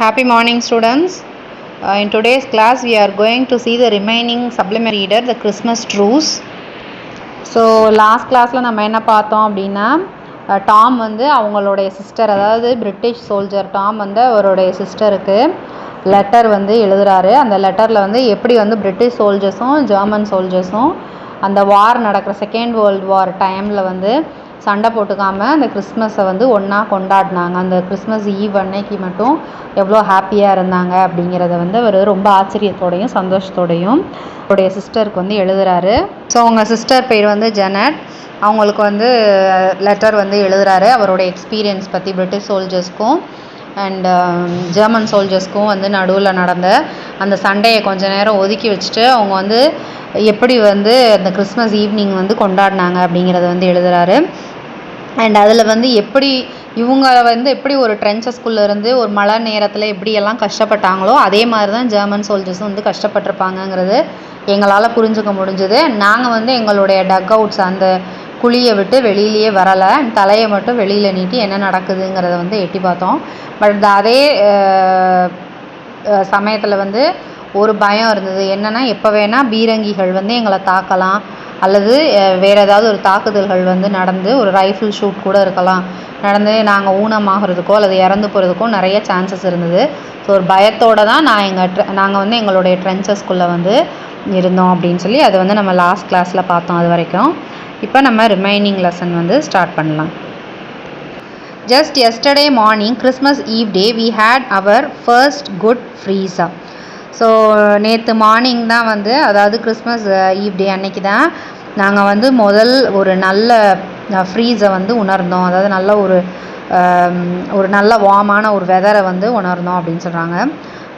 Happy morning, students. In today's class, we are going to see the remaining supplementary reader, the Christmas truce. So, last classல நம்ம என்ன பார்த்தோம் அப்படின்னா Tom வந்து அவங்களுடைய sister, அதாவது British soldier Tom வந்து அவருடைய சிஸ்டருக்கு லெட்டர் வந்து எழுதுகிறாரு. அந்த லெட்டரில் வந்து எப்படி வந்து பிரிட்டிஷ் சோல்ஜர்ஸும் ஜெர்மன் சோல்ஜர்ஸும் அந்த வார் நடக்கிற செகண்ட் வேர்ல்டு வார் டைமில் வந்து சண்டை போட்டுக்காமல் அந்த கிறிஸ்மஸை வந்து ஒன்றா கொண்டாடினாங்க. அந்த கிறிஸ்மஸ் ஈவ் அன்னைக்கு மட்டும் எவ்வளோ ஹாப்பியாக இருந்தாங்க அப்படிங்கிறத வந்து அவர் ரொம்ப ஆச்சரியத்தோடையும் சந்தோஷத்தோடையும் அவருடைய சிஸ்டருக்கு வந்து எழுதுகிறாரு. ஸோ அவங்க சிஸ்டர் பேர் வந்து ஜெனட். அவங்களுக்கு வந்து லெட்டர் வந்து எழுதுகிறாரு அவருடைய எக்ஸ்பீரியன்ஸ் பற்றி பிரிட்டிஷ் சோல்ஜர்ஸ்க்கும் அண்ட் ஜெர்மன் சோல்ஜர்ஸ்க்கும் வந்து நடுவில் நடந்த அந்த சண்டையை கொஞ்சம் நேரம் ஒதுக்கி வச்சுட்டு அவங்க வந்து எப்படி வந்து அந்த கிறிஸ்மஸ் ஈவினிங் வந்து கொண்டாடினாங்க அப்படிங்கிறத வந்து எழுதுகிறாரு. அண்ட் அதில் வந்து எப்படி இவங்க வந்து எப்படி ஒரு ட்ரென்ச்சஸ்குள்ளே இருந்து ஒரு மழை நேரத்தில் எப்படியெல்லாம் கஷ்டப்பட்டாங்களோ அதே மாதிரி தான் ஜெர்மன் சோல்ஜர்ஸும் வந்து கஷ்டப்பட்டிருப்பாங்கங்கிறது எங்களால் புரிஞ்சுக்க முடிஞ்சுது. நாங்கள் வந்து எங்களுடைய டக் அவுட்ஸ் அந்த குழியை விட்டு வெளியிலேயே வரலை, தலையை மட்டும் வெளியில் நீட்டி என்ன நடக்குதுங்கிறத வந்து எட்டி பார்த்தோம். பட் அதே சமயத்தில் வந்து ஒரு பயம் இருந்தது. என்னென்னா எப்போ வேணால் பீரங்கிகள் வந்து எங்களை தாக்கலாம் அல்லது வேறு ஏதாவது ஒரு தாக்குதல்கள் வந்து நடந்து ஒரு ரைஃபிள் ஷூட் கூட இருக்கலாம், நடந்து நாங்கள் ஊனமாகிறதுக்கோ அல்லது இறந்து போகிறதுக்கோ நிறைய சான்சஸ் இருந்தது. ஸோ ஒரு பயத்தோடு தான் நாங்கள் வந்து எங்களுடைய ட்ரென்ச்சஸ்குள்ளே வந்து இருந்தோம் அப்படின்னு சொல்லி அதை வந்து நம்ம லாஸ்ட் கிளாஸில் பார்த்தோம். அது வரைக்கும் இப்போ நம்ம ரிமைனிங் லெசன் வந்து ஸ்டார்ட் பண்ணலாம். Just yesterday morning, Christmas Eve day, we had our first good freeze. So நேற்று மார்னிங் தான் வந்து, அதாவது கிறிஸ்மஸ் ஈவ் டே அன்னைக்கு தான் நாங்கள் வந்து முதல் ஒரு நல்ல ஃப்ரீஸை வந்து உணர்ந்தோம். அதாவது நல்ல ஒரு நல்ல வார்மான ஒரு வெதரை வந்து உணர்ந்தோம் அப்படின்னு சொல்கிறாங்க.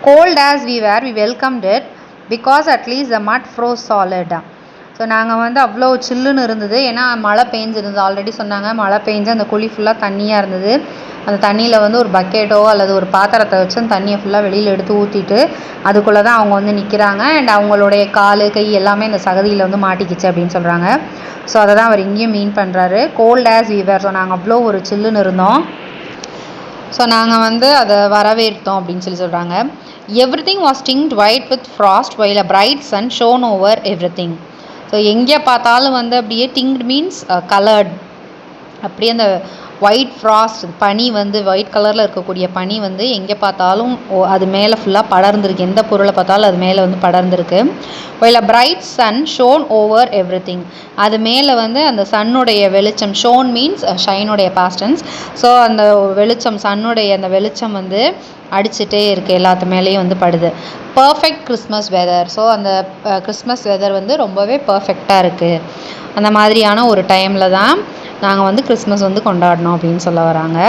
Cold as we were we welcomed it because at least the mud froze solid. So நாங்கள் வந்து அவ்வளோ சில்லுன்னு இருந்தது, ஏன்னா மழை பெஞ்சிருந்தது. ஆல்ரெடி சொன்னாங்க மழை பெஞ்சு அந்த குழி ஃபுல்லாக தண்ணியாக இருந்தது. அந்த தண்ணியில் வந்து ஒரு பக்கெட்டோ அல்லது ஒரு பாத்திரத்தை வச்சு அந்த தண்ணியை ஃபுல்லாக வெளியில் எடுத்து ஊற்றிட்டு அதுக்குள்ளே தான் அவங்க வந்து நிற்கிறாங்க. அண்ட் அவங்களுடைய கால் கை எல்லாமே இந்த சகதியில் வந்து மாட்டிக்கிச்சு அப்படின்னு சொல்கிறாங்க. ஸோ அதை தான் அவர் இங்கேயும் மீன் பண்ணுறாரு, கோல்ட் ஆஸ் வீவர். ஸோ நாங்கள் அவ்வளோ ஒரு சில்லுன்னு இருந்தோம். ஸோ நாங்கள் வந்து அதை வரவேற்றோம் அப்படின்னு சொல்கிறாங்க. Everything was tinged white with frost while a bright sun shone over everything. So எங்கே பார்த்தாலும் வந்து அப்படியே டிங்க்ட் மீன்ஸ் கலர்ட், அப்படியே அந்த ஒயிட் ஃப்ராஸ்ட் பனி வந்து ஒயிட் கலரில் இருக்கக்கூடிய பனி வந்து எங்கே பார்த்தாலும் அது மேலே ஃபுல்லாக படர்ந்துருக்கு. எந்த பொருளை பார்த்தாலும் அது மேலே வந்து படர்ந்துருக்கு. While a bright sun shone over everything. அது மேலே வந்து அந்த சன்னுடைய வெளிச்சம், ஷோன் மீன்ஸ் ஷைனுடைய பாஸ்டன்ஸ். ஸோ அந்த வெளிச்சம், சன்னுடைய அந்த வெளிச்சம் வந்து அடிச்சுட்டே இருக்குது, எல்லாத்து மேலேயும் வந்து படுது. Perfect Christmas weather. ஸோ அந்த கிறிஸ்மஸ் வெதர் வந்து ரொம்பவே பர்ஃபெக்டாக இருக்குது. அந்த மாதிரியான ஒரு டைமில் தான் நாங்கள் வந்து கிறிஸ்மஸ் வந்து கொண்டாடினோம் அப்படின்னு சொல்ல வராங்க.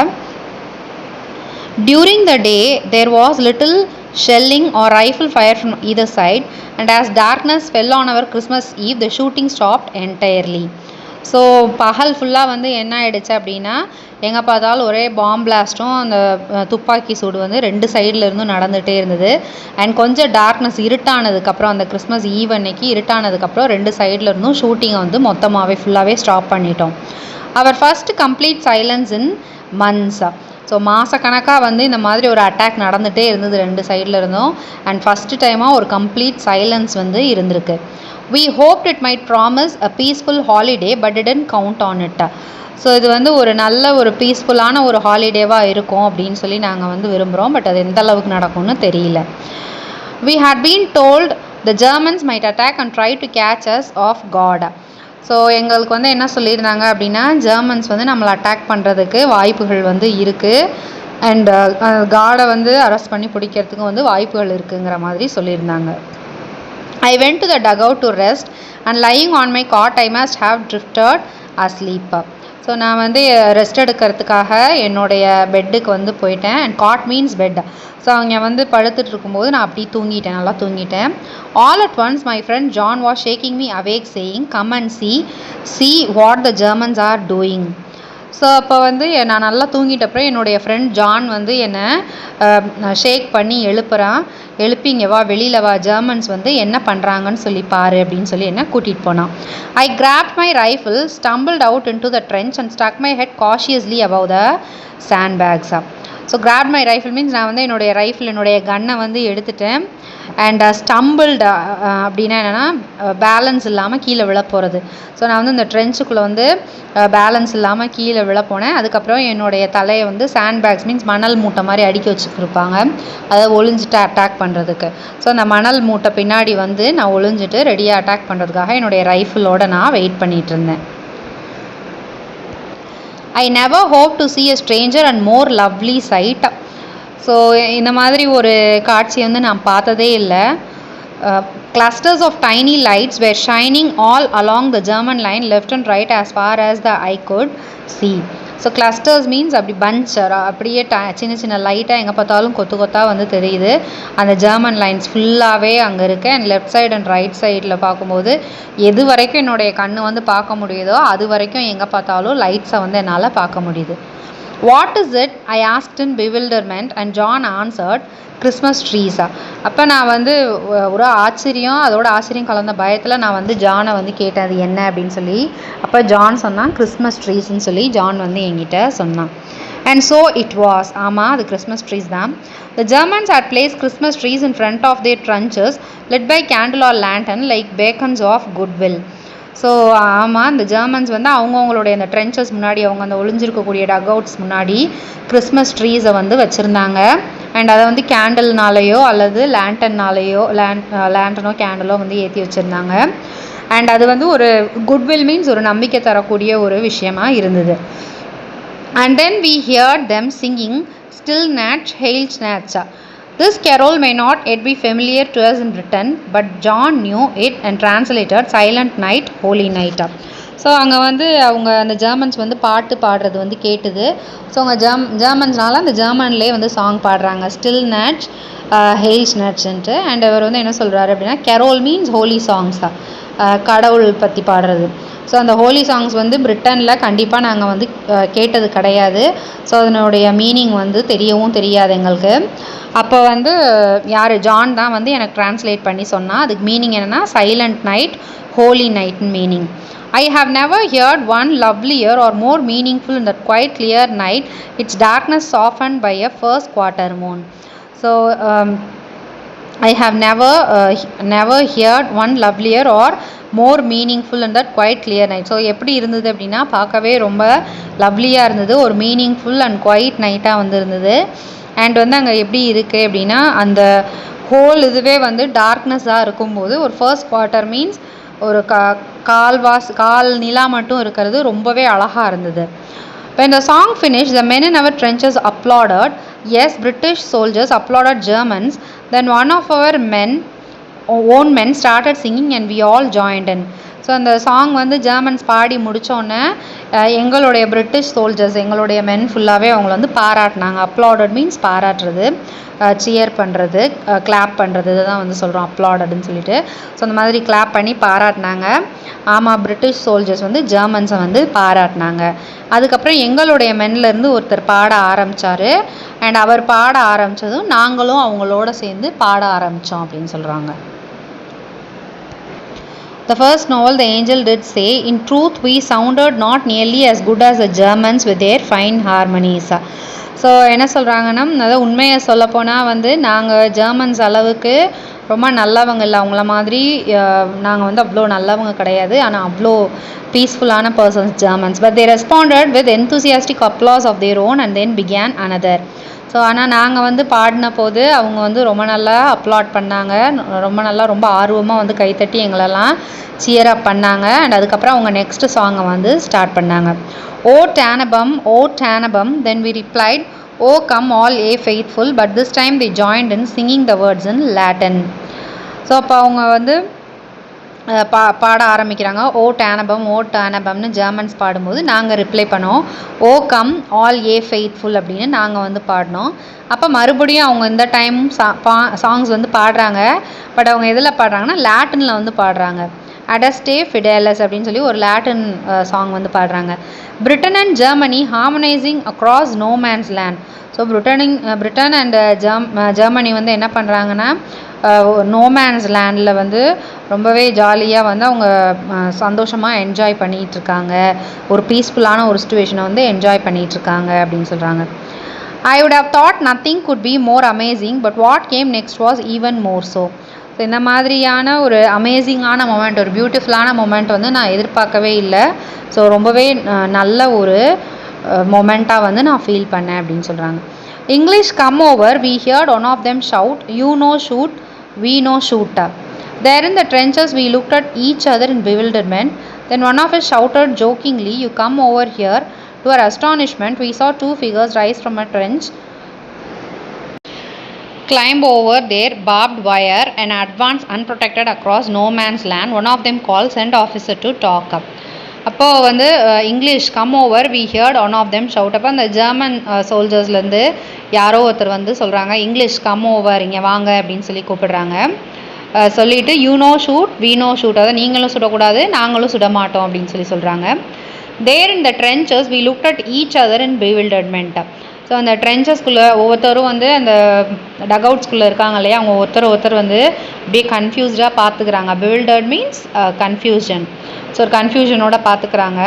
During the day there was little shelling or rifle fire from either side and as darkness fell on our Christmas Eve the shooting stopped entirely. So பகல் ஃபுல்லாக வந்து என்ன ஆகிடுச்சு அப்படின்னா எங்கே பார்த்தாலும் ஒரே பாம் பிளாஸ்ட்டும் அந்த துப்பாக்கி சூடு வந்து ரெண்டு சைடில் இருந்தும் நடந்துகிட்டே இருந்தது. அண்ட் கொஞ்சம் டார்க்னஸ் இருட்டானதுக்கப்புறம், அந்த கிறிஸ்மஸ் ஈவ் அன்னைக்கு இருட்டானதுக்கப்புறம் ரெண்டு சைடில் இருந்தும் ஷூட்டிங்கை வந்து மொத்தமாகவே ஃபுல்லாகவே ஸ்டாப் பண்ணிட்டோம். Our first complete silence in months. So மாதக்கணக்காக வந்து இந்த மாதிரி ஒரு அட்டாக் நடந்துகிட்டே இருந்தது ரெண்டு சைடில் இருந்தும். அண்ட் ஃபஸ்ட்டு டைமாக ஒரு கம்ப்ளீட் சைலன்ஸ் வந்து இருந்திருக்கு. We hoped it might promise a peaceful holiday but didn't count on it. So இது வந்து ஒரு நல்ல ஒரு பீஸ்ஃபுல்லான ஒரு ஹாலிடேவாக இருக்கும் அப்படின்னு சொல்லி நாங்கள் வந்து விரும்புகிறோம். பட் அது எந்த அளவுக்கு நடக்கும்னு தெரியல. We had been told the Germans might attack and try to catch us off guard. So எங்களுக்கு வந்து என்ன சொல்லியிருந்தாங்க அப்படின்னா, ஜெர்மன்ஸ் வந்து நம்மளை அட்டாக் பண்ணுறதுக்கு வாய்ப்புகள் வந்து இருக்குது, அண்ட் காடை வந்து அரெஸ்ட் பண்ணி பிடிக்கிறதுக்கு வந்து வாய்ப்புகள் இருக்குங்கிற மாதிரி சொல்லியிருந்தாங்க. I went to the dugout to rest and lying on my cot I must have drifted asleep. So நான் வந்து ரெஸ்ட் எடுக்கிறதுக்காக என்னுடைய பெட்டுக்கு வந்து போயிட்டேன். And God means bed. So அவங்க வந்து படுத்துட்டு இருக்கும்போது நான் அப்படி தூங்கிட்டேன், நல்லா தூங்கிட்டேன். All at once my friend John was shaking me awake saying come and see what the Germans are doing. So அப்போ வந்து நான் நல்லா தூங்கிட்டப்பறம் என்னுடைய ஃப்ரெண்ட் ஜான் வந்து என்னை ஷேக் பண்ணி எழுப்பிங்க வா, வெளியில் வா, ஜெர்மன்ஸ் வந்து என்ன பண்ணுறாங்கன்னு சொல்லி பாரு அப்படின்னு சொல்லி என்னை கூட்டிகிட்டு போனான். I grabbed my rifle, stumbled out into the trench and stuck my head cautiously above the sandbags. So grab my rifle means நான் வந்து என்னுடைய கன்னை வந்து எடுத்துட்டேன். அண்ட் ஸ்டம்பிள்டு அப்படின்னா என்னென்னா பேலன்ஸ் இல்லாமல் கீழே விழ போகிறது. ஸோ நான் வந்து இந்த ட்ரென்ச்சுக்குள்ளே வந்து பேலன்ஸ் இல்லாமல் கீழே விழ போனேன். அதுக்கப்புறம் என்னுடைய தலையை வந்து சாண்ட் பேக்ஸ் மீன்ஸ் மணல் மூட்டை மாதிரி அடுக்கி வச்சுருப்பாங்க, அதை ஒளிஞ்சிட்டு அட்டாக் பண்ணுறதுக்கு. ஸோ அந்த மணல் மூட்டை பின்னாடி வந்து நான் ஒளிஞ்சிட்டு ரெடியாக அட்டாக் பண்ணுறதுக்காக என்னுடைய ரைஃபிளோடு நான் வெயிட் பண்ணிகிட்டு இருந்தேன். I never hope to see a stranger and more lovely sight. So இந்த மாதிரி ஒரு காட்சி வந்து நான் பார்த்ததே இல்லை. Clusters of tiny lights were shining all along the German line left and right as far as the eye could see. So clusters means அப்படி punch அப்படியே சின்ன சின்ன லைட்டாக எங்கே பார்த்தாலும் கொத்து கொத்தாக வந்து தெரியுது. அந்த ஜெர்மன் லைன்ஸ் ஃபுல்லாகவே அங்கே இருக்குது. And left side and right சைடில் பார்க்கும்போது எது வரைக்கும் என்னுடைய கண் வந்து பார்க்க முடியுதோ அது வரைக்கும் எங்கே பார்த்தாலும் லைட்ஸை வந்து என்னால் பார்க்க முடியுது. What is it? I asked in bewilderment and John answered, Christmas ட்ரீஸா. அப்போ நான் வந்து ஒரு அதோட ஆச்சரியம் கலந்த பயத்தில் நான் வந்து ஜானை வந்து கேட்டேன் அது என்ன அப்படின்னு சொல்லி. அப்போ ஜான் சொன்னான் கிறிஸ்மஸ் ட்ரீஸ்ன்னு சொல்லி ஜான் வந்து என்கிட்ட சொன்னான். And so it was. ஆமாம், அது கிறிஸ்மஸ் ட்ரீஸ் தான். த Germans had placed Christmas trees in front of their trenches lit by candle or lantern like beacons of goodwill. So ஆமாம், இந்த ஜெர்மன்ஸ் வந்து அவங்கவுங்களுடைய அந்த ட்ரென்ச்சஸ் முன்னாடி அவங்க அந்த ஒளிஞ்சிருக்கக்கூடிய டக் அவுட்ஸ் முன்னாடி கிறிஸ்மஸ் ட்ரீஸை வந்து வச்சுருந்தாங்க. அண்ட் அதை வந்து கேண்டில்னாலேயோ அல்லது லேண்டனோ கேண்டலோ வந்து ஏற்றி வச்சுருந்தாங்க. அண்ட் அது வந்து ஒரு குட்வில் மீன்ஸ் ஒரு நம்பிக்கை தரக்கூடிய ஒரு விஷயமா இருந்தது. And then we heard them singing still natch hail snatch. This carol may not yet be familiar to us in Britain, but John knew it and translated silent night, holy night. So அங்கே வந்து அவங்க அந்த Germans வந்து பாட்டு பாடுறது வந்து கேட்டுது. So அவங்க ஜெர்மன்ஸ்னால அந்த ஜெர்மன்லேயே வந்து சாங் பாடுறாங்க, ஸ்டில் நேட்ச் ஹெயில்ஸ் நேட்ச்ன்ட்டு. அண்ட் அவர் வந்து என்ன சொல்கிறாரு அப்படின்னா கெரோல் மீன்ஸ் ஹோலி சாங்ஸ் தான், கடவுள் பற்றி பாடுறது. ஸோ அந்த ஹோலி சாங்ஸ் வந்து பிரிட்டனில் கண்டிப்பாக நாங்கள் வந்து கேட்டது கிடையாது. ஸோ அதனுடைய மீனிங் வந்து தெரியவும் தெரியாது எங்களுக்கு. அப்போ வந்து யார் ஜான் தான் வந்து எனக்கு ட்ரான்ஸ்லேட் பண்ணி சொன்னால் அதுக்கு மீனிங் என்னென்னா சைலண்ட் நைட் ஹோலி நைட்னு meaning. I have never heard one lovelier or more meaningful in that quite clear night, its darkness softened by a first quarter moon. So I have never heard one lovelier or more meaningful in that quite clear night. So எப்படி இருந்தது அப்படின்னா பார்க்கவே ரொம்ப லவ்லியாக இருந்தது, ஒரு meaningful and quite நைட்டாக வந்து இருந்தது. And வந்து அங்கே எப்படி இருக்குது அப்படின்னா அந்த ஹோல் இதுவே வந்து டார்க்னஸாக இருக்கும்போது ஒரு ஃபர்ஸ்ட் குவார்ட்டர் மீன்ஸ் ஒரு கால் நிலா மட்டும் இருக்கிறது ரொம்பவே அழகாக இருந்தது. When the song finished, the men in our trenches applauded. Yes, British soldiers applauded Germans. Then one of our own men started singing and we all joined in. So அந்த song வந்து Germans பாடி முடித்தோடனே எங்களுடைய British soldiers எங்களுடைய மென் ஃபுல்லாகவே அவங்கள வந்து பாராட்டினாங்க. Applauded means பாராட்டுறது, shear பண்ணுறது, clap பண்ணுறது, இதுதான் வந்து சொல்கிறோம் அப்ளாடட்னு சொல்லிட்டு. ஸோ அந்த மாதிரி கிளாப் பண்ணி பாராட்டினாங்க. ஆமாம், பிரிட்டிஷ் சோல்ஜர்ஸ் வந்து ஜெர்மன்ஸை வந்து பாராட்டினாங்க. அதுக்கப்புறம் எங்களுடைய மென்லேருந்து ஒருத்தர் பாட ஆரம்பித்தார். அண்ட் அவர் பாட ஆரம்பித்ததும் நாங்களும் அவங்களோட சேர்ந்து பாட ஆரம்பித்தோம் அப்படின்னு சொல்கிறாங்க. The first novel, The Angel did say, in truth we sounded not nearly as good as the Germans with their fine harmonies. So என்ன சொல்கிறாங்கன்னா, அதாவது உண்மையை சொல்லப்போனால் வந்து நாங்கள் ஜெர்மன்ஸ் அளவுக்கு ரொம்ப நல்லவங்க இல்லை, அவங்கள மாதிரி நாங்கள் வந்து அவ்வளோ நல்லவங்க கிடையாது. ஆனால் அவ்வளோ பீஸ்ஃபுல்லான persons Germans. But they responded with enthusiastic applause of their own and then began another. So ஆனால் நாங்கள் வந்து பாடின போது அவங்க வந்து ரொம்ப நல்லா அப்ளாட் பண்ணாங்க, ரொம்ப ஆர்வமாக வந்து கைத்தட்டி எங்களெல்லாம் சியர் அப் பண்ணாங்க. அண்ட் அதுக்கப்புறம் அவங்க நெக்ஸ்ட் சாங்கை வந்து ஸ்டார்ட் பண்ணாங்க. O Tannenbaum then we replied, O come all ye faithful, but this time they joined in singing the words in Latin. So அப்போ அவங்க வந்து பாட ஆரம்பிக்கிறாங்க. ஓ டேனபம்னு ஜெர்மன்ஸ் பாடும்போது நாங்கள் ரிப்ளை பண்ணோம் ஓ கம் ஆல் ஏ ஃபெய்த்ஃபுல் அப்படின்னு நாங்கள் வந்து பாடினோம். அப்போ மறுபடியும் அவங்க இந்த டைம் சாங்ஸ் வந்து பாடுறாங்க. பட் அவங்க எதில் பாடுறாங்கன்னா லாட்டினில் வந்து பாடுறாங்க. அடஸ்டே ஃபிடேலஸ் அப்படின்னு சொல்லி ஒரு லாட்டின் சாங் வந்து பாடுறாங்க. Britain and Germany harmonising across no man's land. So Britain and Germany வந்து என்ன பண்ணுறாங்கன்னா நோமேன்ஸ் லேண்டில் வந்து ரொம்பவே ஜாலியாக வந்து அவங்க சந்தோஷமாக என்ஜாய் பண்ணிகிட்ருக்காங்க, ஒரு பீஸ்ஃபுல்லான ஒரு சிச்சுவேஷனை வந்து என்ஜாய் பண்ணிகிட்ருக்காங்க அப்படின்னு சொல்கிறாங்க. I would have thought nothing could be more amazing, but what came next was even more so. So இந்த மாதிரியான ஒரு அமேசிங்கான மொமெண்ட், ஒரு பியூட்டிஃபுல்லான மொமெண்ட் வந்து நான் எதிர்பார்க்கவே இல்லை. ஸோ ரொம்பவே நல்ல ஒரு மொமெண்ட்டாக வந்து நான் ஃபீல் பண்ணேன் அப்படின்னு சொல்கிறாங்க. English come over, we heard one of them shout, you know shoot, we know shoot. There in the trenches we looked at each other in bewilderment. Then one of us shouted jokingly, you come over here. To our astonishment, we saw two figures rise from a trench, climb over their barbed wire and advance unprotected across no man's land. One of them called, send officer to talk up. அப்போது வந்து English come over, we heard one of them shout. அப்போ அந்த German சோல்ஜர்ஸ்லேருந்து யாரோ ஒருத்தர் வந்து சொல்கிறாங்க, English come over, இங்கே வாங்க அப்படின்னு சொல்லி கூப்பிடுறாங்க. சொல்லிவிட்டு you no shoot, we no shoot, அதாவது நீங்களும் சுடக்கூடாது நாங்களும் சுட மாட்டோம் அப்படின்னு சொல்லி சொல்கிறாங்க. There in the trenches we looked at each other in bewilderment. So அந்த ட்ரென்ச்சஸ்குள்ளே ஒவ்வொருத்தரும் வந்து அந்த டக்அவுட்ஸ்குள்ளே இருக்காங்க இல்லையா, அவங்க ஒருத்தர் வந்து அப்படியே கன்ஃபியூஸ்டாக பார்த்துக்கிறாங்க. பிவில்டர்ட் மீன்ஸ் கன்ஃபியூஷன். ஸோ ஒரு கன்ஃபியூஷனோட பார்த்துக்கிறாங்க.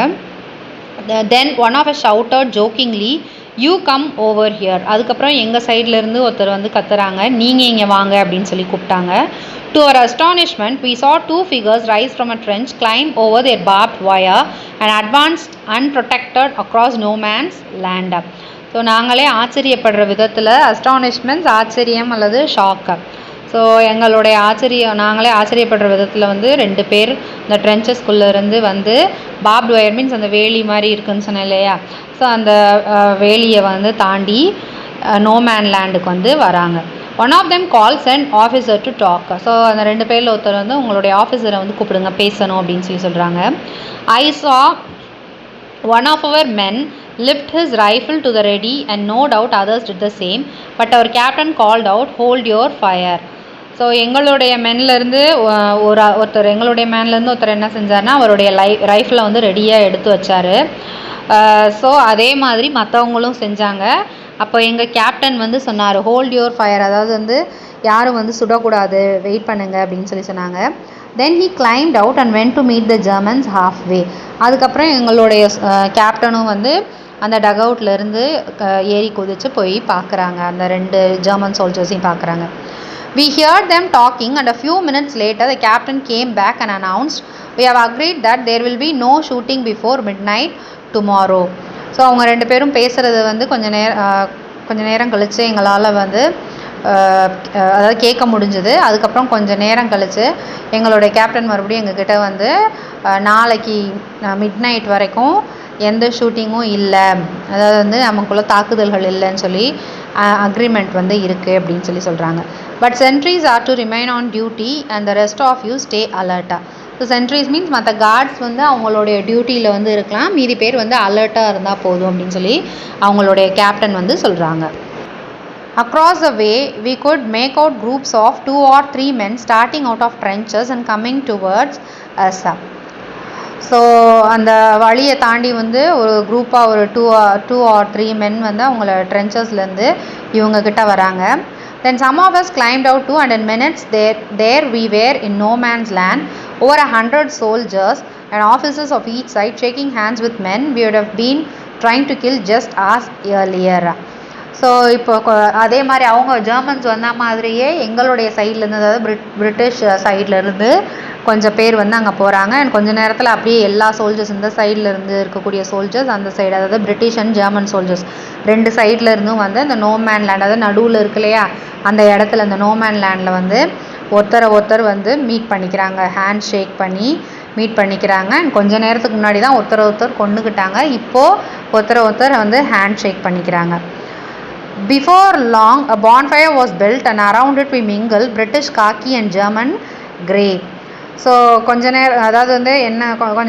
Then one of a shouted jokingly, you come over here. அதுக்கப்புறம் எங்கள் சைட்லேருந்து ஒருத்தர் வந்து கத்துறாங்க, நீங்கள் இங்கே வாங்க அப்படின்னு சொல்லி கூப்பிட்டாங்க. To our astonishment, we saw two figures rise from a trench, climb over their barbed wire and advanced unprotected across no man's land. So நாங்களே ஆச்சரியப்படுற விதத்தில், அஸ்டானிஷ்மெண்ட்ஸ் ஆச்சரியம் அல்லது ஷாக்கு. ஸோ நாங்களே ஆச்சரியப்படுற விதத்தில் வந்து 2 பேர் இந்த ட்ரென்ச்சஸ்குள்ளே இருந்து வந்து, பார்ப்ட் வயர் மீன்ஸ் அந்த வேலி மாதிரி இருக்குதுன்னு சொன்னேன் இல்லையா, ஸோ அந்த வேலியை வந்து தாண்டி நோ மேன் லேண்டுக்கு வந்து வராங்க. One of them call sent officer to talk. So அந்த 2 பேரில் ஒருத்தர் வந்து உங்களுடைய ஆஃபீஸரை வந்து கூப்பிடுங்க, பேசணும் அப்படின்னு சொல்லி சொல்கிறாங்க. ஐ saw one of our men lift his rifle to the ready and no doubt others did the same, but our captain called out, hold your fire. So எங்களுடைய மேன்லேருந்து ஒருத்தர் என்ன செஞ்சார்னா, அவருடைய ரைஃபிளை வந்து ரெடியாக எடுத்து வச்சார். ஸோ அதே மாதிரி மற்றவங்களும் செஞ்சாங்க. அப்போ எங்கள் கேப்டன் வந்து சொன்னார், ஹோல்ட் யுவர் ஃபயர், அதாவது வந்து யாரும் வந்து சுடக்கூடாது, வெயிட் பண்ணுங்க அப்படின்னு சொல்லி சொன்னாங்க. தென் he climbed out and went to meet the Germans half way. அதுக்கப்புறம் எங்களுடைய கேப்டனும் வந்து அந்த டக்அவுட்லேருந்து ஏறி குதித்து போய் பார்க்குறாங்க, அந்த 2 ஜெர்மன் சோல்ஜர்ஸையும் பார்க்குறாங்க. We heard them talking and a few minutes later the captain came back and announced, we have agreed that there will be no shooting before midnight tomorrow. So அவங்க 2 பேரும் பேசுகிறது வந்து கொஞ்ச நேரம் கழித்து எங்களால் வந்து அதாவது கேட்க முடிஞ்சுது. அதுக்கப்புறம் கொஞ்சம் நேரம் கழித்து எங்களுடைய கேப்டன் மறுபடியும் எங்ககிட்ட வந்து, நாளைக்கு மிட் நைட் வரைக்கும் எந்த ஷூட்டிங்கும் இல்லை, அதாவது வந்து நமக்குள்ளே தாக்குதல்கள் இல்லைன்னு சொல்லி அக்ரிமெண்ட் வந்து இருக்குது அப்படின்னு சொல்லி சொல்கிறாங்க. But sentries are to remain on duty and the rest of you stay அலர்ட்டா. ஸோ சென்ட்ரிஸ் மீன்ஸ் மற்ற கார்ட்ஸ் வந்து அவங்களுடைய டியூட்டியில் வந்து இருக்கலாம், மீதி பேர் வந்து அலர்ட்டாக இருந்தால் போதும் அப்படின்னு சொல்லி அவங்களுடைய கேப்டன் வந்து சொல்கிறாங்க. Across the way, we could make out groups of 2 or 3 men starting out of trenches and coming towards us. So அந்த வழியை தாண்டி வந்து ஒரு குரூப்பாக ஒரு 2 or 3 men வந்து அவங்கள ட்ரென்ச்சஸ்லேருந்து இவங்கக்கிட்ட வராங்க. Then some of us climbed out too, and in minutes there we were in no man's land, over 100 soldiers and officers of each side shaking hands with men we would have been trying to kill just as earlier. So இப்போ அதே மாதிரி அவங்க Germans வந்த மாதிரியே எங்களுடைய சைட்லேருந்து, அதாவது British சைட்லேருந்து கொஞ்சம் பேர் வந்து அங்கே போகிறாங்க. அண்ட் கொஞ்சம் நேரத்தில் அப்படியே எல்லா சோல்ஜர்ஸ், இந்த சைடில் இருந்து இருக்கக்கூடிய சோல்ஜர்ஸ், அந்த சைடு, அதாவது பிரிட்டிஷ் அண்ட் ஜெர்மன் சோல்ஜர்ஸ் 2 சைடில் இருந்தும் வந்து அந்த நோ மேன் லேண்ட், அதாவது நடுவில் இருக்கு இல்லையா, அந்த இடத்துல அந்த நோ மேன் லேண்டில் வந்து ஒருத்தர் வந்து மீட் பண்ணிக்கிறாங்க, ஹேண்ட் ஷேக் பண்ணி மீட் பண்ணிக்கிறாங்க. அண்ட் கொஞ்சம் நேரத்துக்கு முன்னாடி தான் ஒருத்தர் கொண்டுக்கிட்டாங்க, இப்போது ஒருத்தர் வந்து ஹேண்ட் ஷேக் பண்ணிக்கிறாங்க. Before long, a bonfire was built and around it we mingled British khaki and German grey. So கொஞ்ச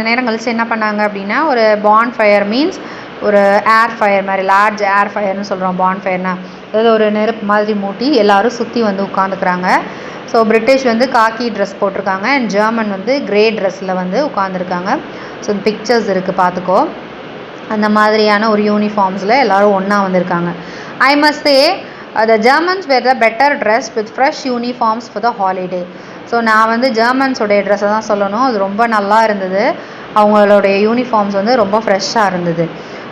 நேரம் கழிச்சு என்ன பண்ணாங்க அப்படின்னா, ஒரு பான்ஃபயர் மீன்ஸ் ஒரு ஏர் ஃபயர் மாதிரி, லார்ஜ் ஏர் ஃபயர்னு சொல்கிறோம் பான்ஃபயர்னா, அதாவது ஒரு நெருப்பு மாதிரி மூட்டி எல்லோரும் சுற்றி வந்து உட்காந்துக்கிறாங்க. ஸோ பிரிட்டிஷ் வந்து காக்கி ட்ரெஸ் போட்டிருக்காங்க அண்ட் ஜெர்மன் வந்து கிரே ட்ரெஸ்ஸில் வந்து உட்காந்துருக்காங்க. ஸோ பிக்சர்ஸ் இருக்குது பார்த்துக்கோ. அந்த மாதிரியான ஒரு யூனிஃபார்ம்ஸில் எல்லோரும் ஒன்றா வந்திருக்காங்க. I must say the Germans were the better dressed with fresh uniforms for the holiday. So நான் வந்து ஜெர்மன்ஸோடைய ட்ரெஸ்ஸை தான் சொல்லணும், அது ரொம்ப நல்லா இருந்தது, அவங்களுடைய யூனிஃபார்ம்ஸ் வந்து ரொம்ப ஃப்ரெஷ்ஷாக இருந்தது.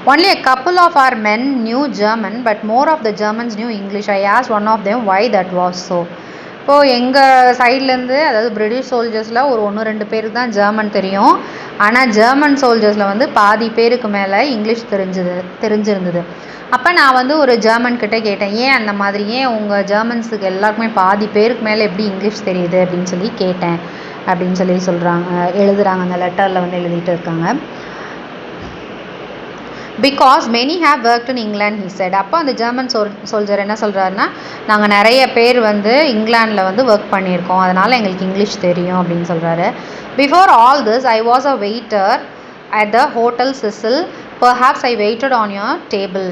Only a couple of our men knew German, but more of the Germans knew English. I asked one of them why that was so. இப்போது எங்கள் சைட்லேருந்து, அதாவது பிரிட்டிஷ் சோல்ஜர்ஸில் ஒரு 1-2 பேருக்கு தான் ஜெர்மன் தெரியும். ஆனால் ஜெர்மன் சோல்ஜர்ஸில் வந்து பாதி பேருக்கு மேலே இங்கிலீஷ் தெரிஞ்சிருந்தது. அப்போ நான் வந்து ஒரு ஜெர்மன் கிட்டே கேட்டேன், ஏன் அந்த மாதிரி, ஏன் உங்கள் ஜெர்மன்ஸுக்கு எல்லாருக்குமே பாதி பேருக்கு மேலே எப்படி இங்கிலீஷ் தெரியுது அப்படின்னு சொல்லி கேட்டேன் அப்படின்னு சொல்லி சொல்கிறாங்க, எழுதுகிறாங்க, அந்த லெட்டரில் வந்து எழுதிட்டு இருக்காங்க. Because many have worked in England, he said. அப்போ அந்த ஜெர்மன் சோல்ஜர் என்ன சொல்கிறாருன்னா, நாங்கள் நிறைய பேர் வந்து இங்கிலாண்டில் வந்து ஒர்க் பண்ணியிருக்கோம், அதனால் எங்களுக்கு இங்கிலீஷ் தெரியும் அப்படின்னு சொல்கிறாரு. Before all this I was a waiter at the hotel Cecil, perhaps I weighted on your table.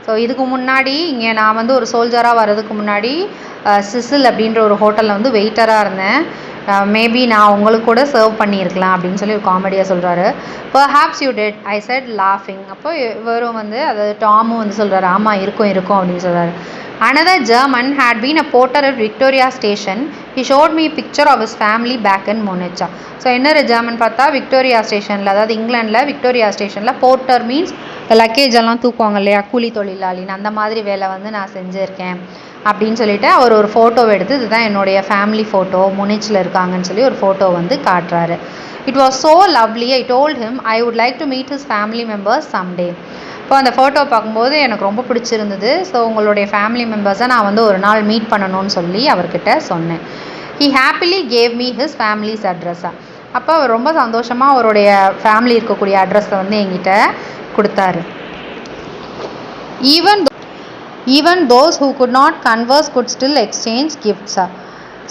So இதுக்கு முன்னாடி இங்கே நான் வந்து ஒரு சோல்ஜராக வர்றதுக்கு முன்னாடி சிசில் அப்படின்ற ஒரு ஹோட்டலில் வந்து வெயிட்டராக இருந்தேன். மேபி நான் உங்களுக்கு கூட சர்வ் பண்ணியிருக்கலாம் அப்படின்னு சொல்லி ஒரு காமெடியாக சொல்கிறாரு. Perhaps you did, I said லாஃபிங். அப்போ இவரும் வந்து, அதாவது டாமும் வந்து சொல்கிறாரு, ஆமாம் இருக்கும் அப்படின்னு சொல்கிறாரு. Another German had been a porter at Victoria station. He showed me picture of his family back in மொனிச்சா. ஸோ இன்னொரு ஜெர்மன் பார்த்தா விக்டோரியா ஸ்டேஷனில், அதாவது இங்கிலாண்டில் விக்டோரியா ஸ்டேஷனில் போர்ட்டர் மீன்ஸ் லக்கேஜ் எல்லாம் தூக்குவாங்க இல்லையா, கூலி தொழிலாளின்னு, அந்த மாதிரி வேலை வந்து நான் செஞ்சுருக்கேன் அப்படின்னு சொல்லிட்டு அவர் ஒரு ஃபோட்டோவை எடுத்து, இதுதான் என்னுடைய ஃபேமிலி ஃபோட்டோ, முனிச்சில் இருக்காங்கன்னு சொல்லி ஒரு ஃபோட்டோ வந்து காட்டுறாரு. It was so lovely, I told him I would like to meet his family members someday. இப்போ அந்த ஃபோட்டோ பார்க்கும்போது எனக்கு ரொம்ப பிடிச்சிருந்தது. ஸோ உங்களுடைய ஃபேமிலி மெம்பர்ஸை நான் வந்து ஒரு நாள் மீட் பண்ணணும்னு சொல்லி அவர்கிட்ட சொன்னேன். He happily gave me his family's அட்ரஸாக. அப்போ அவர் ரொம்ப சந்தோஷமாக அவருடைய ஃபேமிலி இருக்கக்கூடிய அட்ரஸை வந்து என்கிட்ட கொடுத்தாரு. Even those who could not converse could still exchange கிஃப்ட்ஸா.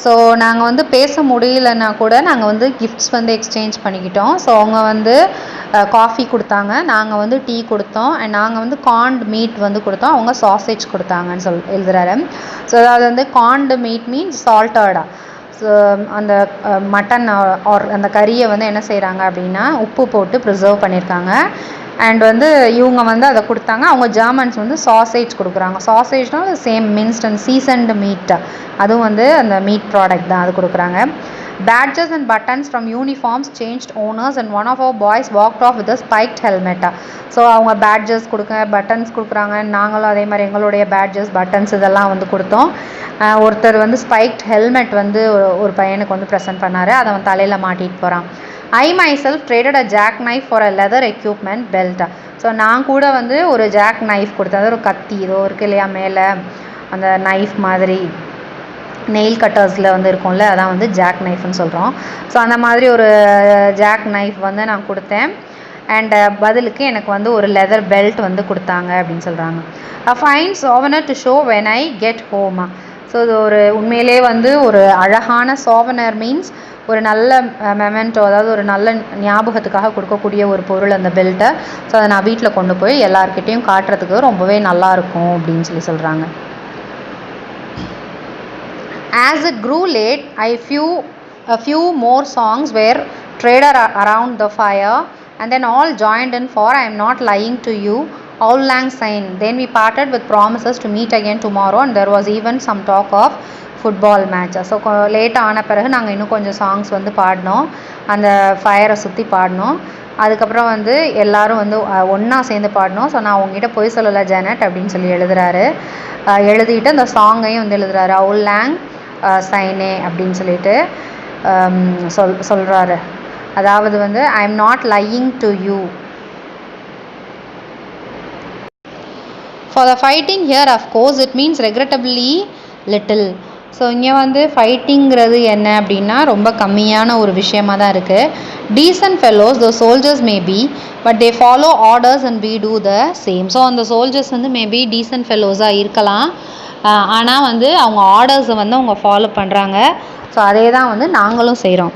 ஸோ நாங்கள் வந்து பேச முடியலன்னா கூட நாங்கள் வந்து கிஃப்ட்ஸ் வந்து எக்ஸ்சேஞ்ச் பண்ணிக்கிட்டோம். ஸோ அவங்க வந்து காஃபி கொடுத்தாங்க, நாங்கள் வந்து டீ கொடுத்தோம், அண்ட் நாங்கள் வந்து கார்ன்ட் மீட் வந்து கொடுத்தோம், அவங்க சாசேஜ் கொடுத்தாங்கன்னு எழுதுறாரு. ஸோ அதாவது வந்து கார்ன்ட் மீட் மீன்ஸ் சால்ட்டடா. ஸோ அந்த மட்டன் ஆர் அந்த கறியை வந்து என்ன செய்கிறாங்க அப்படின்னா உப்பு போட்டு ப்ரிசர்வ் பண்ணியிருக்காங்க. அண்ட் வந்து இவங்க வந்து அதை கொடுத்தாங்க. அவங்க ஜெர்மன்ஸ் வந்து சாசேஜ் கொடுக்குறாங்க. சாசேஜ்னால் same minced and seasoned meat, அதுவும் வந்து அந்த மீட் ப்ராடக்ட் தான், அது கொடுக்குறாங்க. Badges and buttons from uniforms changed owners and one of our boys walked off with a spiked ஹெல்மெட்டா. ஸோ அவங்க பேட்ஜஸ் பட்டன்ஸ் கொடுக்குறாங்க, நாங்களும் அதே மாதிரி எங்களுடைய பேட்ஜஸ் பட்டன்ஸ் இதெல்லாம் வந்து கொடுத்தோம். ஒருத்தர் வந்து ஸ்பைக்ட் ஹெல்மெட் வந்து ஒரு பையனுக்கு வந்து ப்ரெசென்ட் பண்ணார், அதை அவன் தலையில் மாட்டிட்டு போகிறான். ஐ myself traded a jack knife for a leather equipment belt. So நான் கூட வந்து ஒரு ஜாக் நைஃப் கொடுத்தேன், அது ஒரு கத்தி இதோ இருக்கு இல்லையா மேலே அந்த நைஃப் மாதிரி நெயில் கட்டர்ஸில் வந்து இருக்கும்ல, அதான் வந்து ஜாக் நைஃப்னு சொல்கிறோம். ஸோ அந்த மாதிரி ஒரு ஜாக் நைஃப் வந்து நான் கொடுத்தேன். அண்ட் பதிலுக்கு எனக்கு வந்து ஒரு லெதர் பெல்ட் வந்து கொடுத்தாங்க அப்படின்னு சொல்கிறாங்க. A fine souvenir to show when I get home. So இது ஒரு உண்மையிலே வந்து ஒரு அழகான souvenir மீன்ஸ் ஒரு நல்ல மெமெண்டோ, அதாவது ஒரு நல்ல ஞாபகத்துக்காக கொடுக்கக்கூடிய ஒரு பொருள் அந்த பெல்ட்டை. ஸோ அதை நான் வீட்டில் கொண்டு போய் எல்லாருக்கிட்டையும் காட்டுறதுக்கு ரொம்பவே நல்லாயிருக்கும் அப்படின்னு சொல்லி சொல்கிறாங்க. As it grew late, a few more songs were traded around the fire, and then all joined in for I am not lying to you, Auld Lang Syne. Then we parted with promises to meet again tomorrow, and there was even some talk of football match. So late ஆன பிறகு நாங்கள் இன்னும் கொஞ்சம் songs வந்து பாடினோம், அந்த ஃபயரை சுற்றி பாடினோம். அதுக்கப்புறம் வந்து எல்லோரும் வந்து ஒன்றா சேர்ந்து பாடினோம். ஸோ நான் உங்ககிட்ட போய் சொல்லலை ஜெனட் அப்படின்னு சொல்லி எழுதுறாரு. எழுதிட்டு அந்த சாங்கையும் வந்து எழுதுறாரு, அவுல் லேங் சைனே அப்படின்னு சொல்லிட்டு சொல்கிறாரு. அதாவது வந்து I am not lying to you for the fighting here of course it means regrettably little. So இங்கே வந்து ஃபைட்டிங்கிறது என்ன அப்படின்னா ரொம்ப கம்மியான ஒரு விஷயமாக தான் இருக்குது. Decent fellows the soldiers maybe but they follow orders and we do the same. So அந்த சோல்ஜர்ஸ் வந்து மேபி டீசன்ட் ஃபெல்லோஸாக இருக்கலாம், ஆனால் வந்து அவங்க ஆர்டர்ஸை வந்து அவங்க ஃபாலோ பண்ணுறாங்க. ஸோ அதே தான் வந்து நாங்களும் செய்கிறோம்.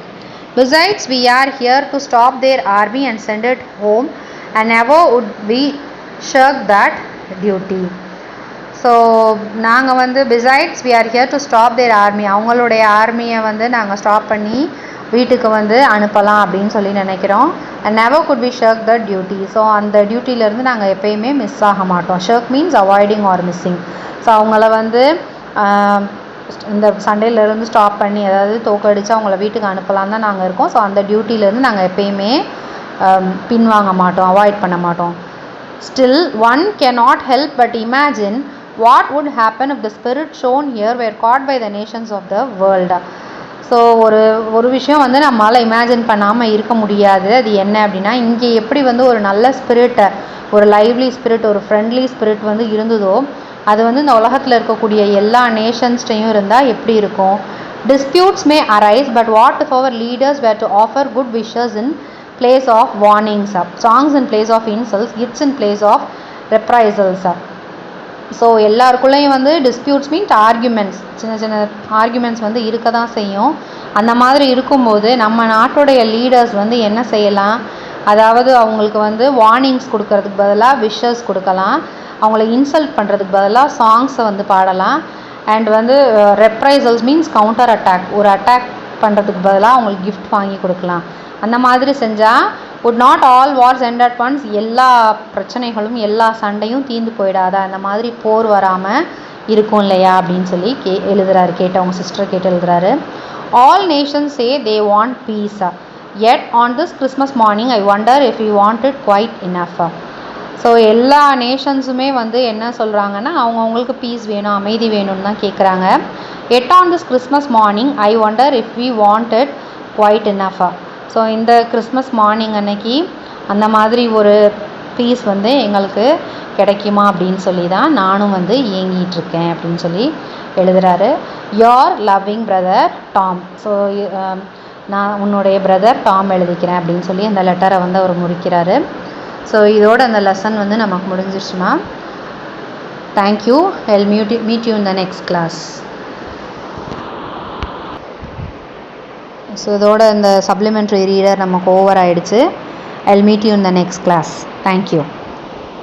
Besides, we are here to stop their army and send it home, and never would we shirk that duty. So நாங்கள் வந்து besides we are here to stop their army, அவங்களுடைய ஆர்மியை வந்து நாங்கள் ஸ்டாப் பண்ணி வீட்டுக்கு வந்து அனுப்பலாம் அப்படின்னு சொல்லி நினைக்கிறோம். And never could be shirk the duty. So அந்த டியூட்டியிலேருந்து நாங்கள் எப்போயுமே மிஸ் ஆக மாட்டோம். Shirk means avoiding or missing. So அவங்கள வந்து இந்த சண்டேலேருந்து ஸ்டாப் பண்ணி, அதாவது தோக்கடிச்சு அவங்கள வீட்டுக்கு அனுப்பலாம் தான் நாங்கள் இருக்கோம். ஸோ அந்த டியூட்டியிலேருந்து நாங்கள் எப்போயுமே பின்வாங்க மாட்டோம், அவாய்ட் பண்ண மாட்டோம். Still, one cannot help but imagine what would happen if the spirit shown here were caught by the nations of the world. So ஒரு விஷயம் வந்து நம்மளால் இமேஜின் பண்ணாமல் இருக்க முடியாது. அது என்ன அப்படின்னா, இங்கே எப்படி வந்து ஒரு நல்ல ஸ்பிரிட்டை, ஒரு லைவ்லி ஸ்பிரிட், ஒரு ஃப்ரெண்ட்லி ஸ்பிரிட் வந்து இருந்ததோ, அது வந்து இந்த உலகத்தில் இருக்கக்கூடிய எல்லா நேஷன்ஸ்டையும் இருந்தால் எப்படி இருக்கும். Disputes may arise, but what if our leaders were to offer good wishes in place of warnings, songs in place of insults, gifts in place of reprisals. So எல்லாருக்குள்ளேயும் வந்து டிஸ்பியூட்ஸ் மீன்ஸ் ஆர்குமெண்ட்ஸ், சின்ன சின்ன arguments வந்து இருக்க தான் செய்யும். அந்த மாதிரி இருக்கும்போது நம்ம நாட்டுடைய லீடர்ஸ் வந்து என்ன செய்யலாம், அதாவது அவங்களுக்கு வந்து வார்னிங்ஸ் கொடுக்கறதுக்கு பதிலாக விஷஸ் கொடுக்கலாம், அவங்கள இன்சல்ட் பண்ணுறதுக்கு பதிலாக சாங்ஸை வந்து பாடலாம். அண்ட் வந்து ரெப்ரைசல்ஸ் மீன்ஸ் கவுண்டர் அட்டாக், ஒரு அட்டாக் பண்ணுறதுக்கு பதிலாக அவங்களுக்கு கிஃப்ட் வாங்கி கொடுக்கலாம். அந்த மாதிரி செஞ்சால் would not all wars end at once, எல்லா பிரச்சனைகளும் எல்லா சண்டையும் தீர்ந்து போயிடாதா, அந்த மாதிரி போர் வராமல் இருக்கும் இல்லையா அப்படின்னு சொல்லி எழுதுறாரு. அவங்க சிஸ்டர் கேட்டு எழுதுறாரு. All nations say they want peace, yet on this Christmas morning I wonder if we want it quite enough. So எல்லா நேஷன்ஸுமே வந்து என்ன சொல்கிறாங்கன்னா, அவங்களுக்கு பீஸ் வேணும், அமைதி வேணும்னு தான் கேட்குறாங்க. Yet on this Christmas morning I wonder if we want it quite இனஃபா. ஸோ இந்த கிறிஸ்மஸ் மார்னிங் அன்னைக்கு அந்த மாதிரி ஒரு பீஸ் வந்து எங்களுக்கு கிடைக்குமா அப்படின்னு சொல்லி தான் நானும் வந்து ஏங்கிட்டுருக்கேன் அப்படின்னு சொல்லி எழுதுகிறாரு. Your loving brother Tom. So நான் உன்னுடைய பிரதர் டாம் எழுதிக்கிறேன் அப்படின்னு சொல்லி அந்த லெட்டரை வந்து அவர் முடிக்கிறாரு. ஸோ இதோட அந்த லெசன் வந்து நமக்கு முடிஞ்சிருச்சுமா. Thank you. I will meet you in the next class. So இதோட இந்த சப்ளிமெண்ட்ரி ரீடர் நமக்கு ஓவர் ஆகிடுச்சு. I will meet you in the next class. Thank you.